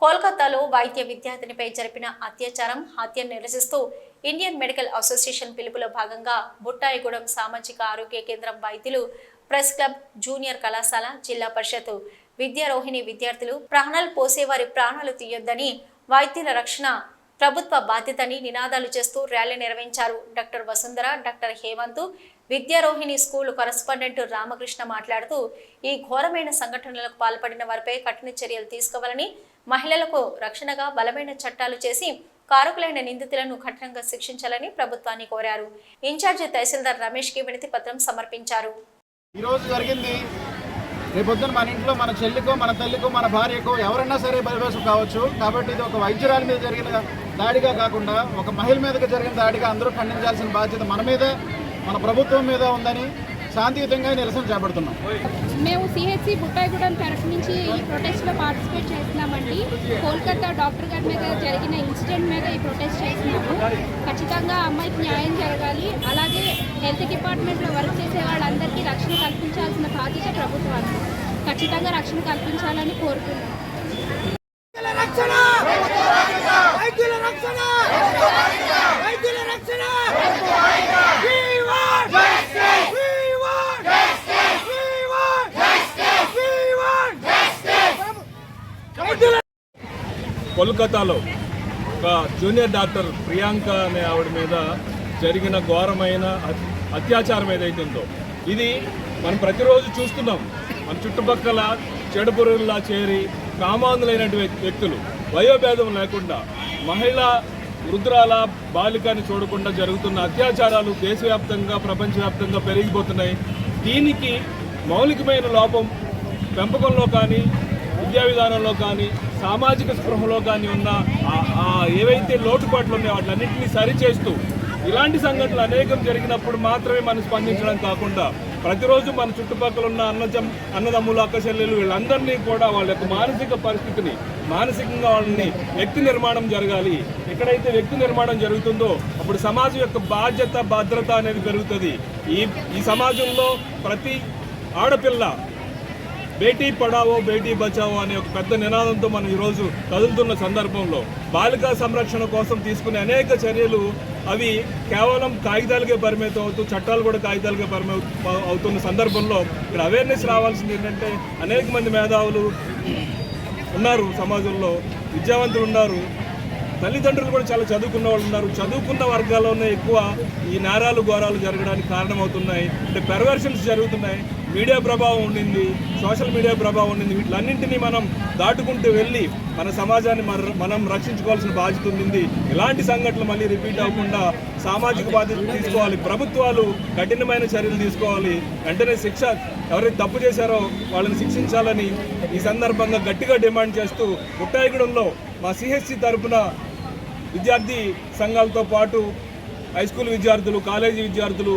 కోల్కతాలో వైద్య విద్యార్థినిపై జరిపిన అత్యాచారం హత్యను నిరసిస్తూ ఇండియన్ మెడికల్ అసోసియేషన్ పిలుపులో భాగంగా బుట్టాయిగూడెం సామాజిక ఆరోగ్య కేంద్రం వైద్యులు, ప్రెస్ క్లబ్, జూనియర్ కళాశాల, జిల్లా పరిషత్ విద్యారోహిణి విద్యార్థులు ప్రాణాలు పోసేవారి ప్రాణాలు తీయొద్దని, వైద్యుల రక్షణ ప్రభుత్వ బాధ్యతని నినాదాలు చేస్తూ ర్యాలీ నిర్వహించారు. Doctor Vasundhara, doctor Hemant, Vidyarohini school correspondent Ramakrishna మాట్లాడుతూ ఈ ఘోరమైన సంఘటనలకు పాల్పడిన వారిపై కఠిన చర్యలు తీసుకోవాలని, మహిళలకు రక్షణగా బలమైన చట్టాలు చేసి కారకులైన నిందితులను కఠినంగా శిక్షించాలని ప్రభుత్వాన్ని కోరారు. ఇన్ఛార్జి తహసీల్దార్ రమేష్ కి వినతి పత్రం సమర్పించారు. ఈ రోజు జరిగింది రేపొద్దున మన ఇంట్లో మన చెల్లికో, మన తల్లికో, మన భార్యకో ఎవరైనా సరే బలివేసం కావచ్చు. కాబట్టి ఇది ఒక వైద్యురాలి మీద జరిగిన దాడిగా కాకుండా ఒక మహిళ మీదకి జరిగిన దాడిగా అందరూ ఖండించాల్సిన బాధ్యత మన మీద, మన ప్రభుత్వం మీద ఉందని శాంతియుతంగా నిరసన చేపడుతున్నాం. మేము సిహెచ్సి బుట్టాయిగూడెం తరఫు నుంచి ఈ ప్రొటెస్ట్లో పార్టిసిపేట్ చేస్తున్నామండి. కోల్కతా డాక్టర్ గారి మీద జరిగిన ఇన్సిడెంట్ మీద ఈ ప్రొటెస్ట్ చేస్తున్నాము. ఖచ్చితంగా అమ్మాయికి న్యాయం జరగాలి. అలాగే హెల్త్ డిపార్ట్మెంట్లో వర్క్ చేసే వాళ్ళందరికీ రక్షణ కల్పించాల్సిన బాధ్యత ప్రభుత్వానికి. ఖచ్చితంగా రక్షణ కల్పించాలని కోరుతున్నాం. కోల్కతాలో ఒక జూనియర్ డాక్టర్ ప్రియాంక అనే ఆవిడ మీద జరిగిన ఘోరమైన అత్యాచారం ఏదైతుందో ఇది మనం ప్రతిరోజు చూస్తున్నాం. మన చుట్టుపక్కల చెడుపురుగుల్లా చేరి కామాంధులైనటువంటి వ్యక్తులు వయోభేదం లేకుండా మహిళా వృద్ధురాల బాలికని చూడకుండా జరుగుతున్న అత్యాచారాలు దేశవ్యాప్తంగా, ప్రపంచవ్యాప్తంగా పెరిగిపోతున్నాయి. దీనికి మౌలికమైన లోపం పెంపకంలో కానీ, విద్యా విధానంలో కానీ, సామాజిక స్పృహలో కానీ ఉన్న ఏవైతే లోటుపాట్లు ఉన్నాయో వాటిలన్నింటినీ సరిచేస్తూ ఇలాంటి సంఘటనలు అనేకం జరిగినప్పుడు మాత్రమే మనం స్పందించడం కాకుండా ప్రతిరోజు మన చుట్టుపక్కల ఉన్న అన్నదమ్ములు, అక్క చెల్లెలు వీళ్ళందరినీ కూడా వాళ్ళ యొక్క మానసిక పరిస్థితిని, మానసికంగా వాళ్ళని వ్యక్తి నిర్మాణం జరగాలి. ఎక్కడైతే వ్యక్తి నిర్మాణం జరుగుతుందో అప్పుడు సమాజం యొక్క బాధ్యత, భద్రత అనేది పెరుగుతుంది. ఈ సమాజంలో ప్రతి ఆడపిల్ల బేటీ పడావో బేటీ బచావో అనే ఒక పెద్ద నినాదంతో మనం ఈరోజు కదులుతున్న సందర్భంలో బాలికా సంరక్షణ కోసం తీసుకునే అనేక చర్యలు అవి కేవలం కాగితాలకే పరిమితం అవుతూ, చట్టాలు కూడా కాగితాలకే పరిమితం అవుతున్న సందర్భంలో ఇక్కడ అవేర్నెస్ రావాల్సింది ఏంటంటే అనేక మంది మేధావులు ఉన్నారు, సమాజంలో విద్యావంతులు ఉన్నారు, తల్లిదండ్రులు కూడా చాలా చదువుకున్న వాళ్ళు ఉన్నారు. చదువుకున్న వర్గాల్లోనే ఎక్కువ ఈ నేరాలు, ఘోరాలు జరగడానికి కారణమవుతున్నాయి. అంటే పెర్వర్షన్స్ జరుగుతున్నాయి. మీడియా ప్రభావం ఉండింది, సోషల్ మీడియా ప్రభావం ఉండింది. వీటిలన్నింటినీ మనం దాటుకుంటూ వెళ్ళి మన సమాజాన్ని మనం రక్షించుకోవాల్సిన బాధ్యత ఉంది. ఇలాంటి సంఘటనలు మళ్ళీ రిపీట్ అవ్వకుండా సామాజిక బాధ్యత తీసుకోవాలి. ప్రభుత్వాలు కఠినమైన చర్యలు తీసుకోవాలి. వెంటనే శిక్ష, ఎవరైతే తప్పు చేశారో వాళ్ళని శిక్షించాలని ఈ సందర్భంగా గట్టిగా డిమాండ్ చేస్తూ బుట్టాయిగూడెంలో మా సిహెచ్సి తరఫున విద్యార్థి సంఘాలతో పాటు హై స్కూల్ విద్యార్థులు, కాలేజీ విద్యార్థులు,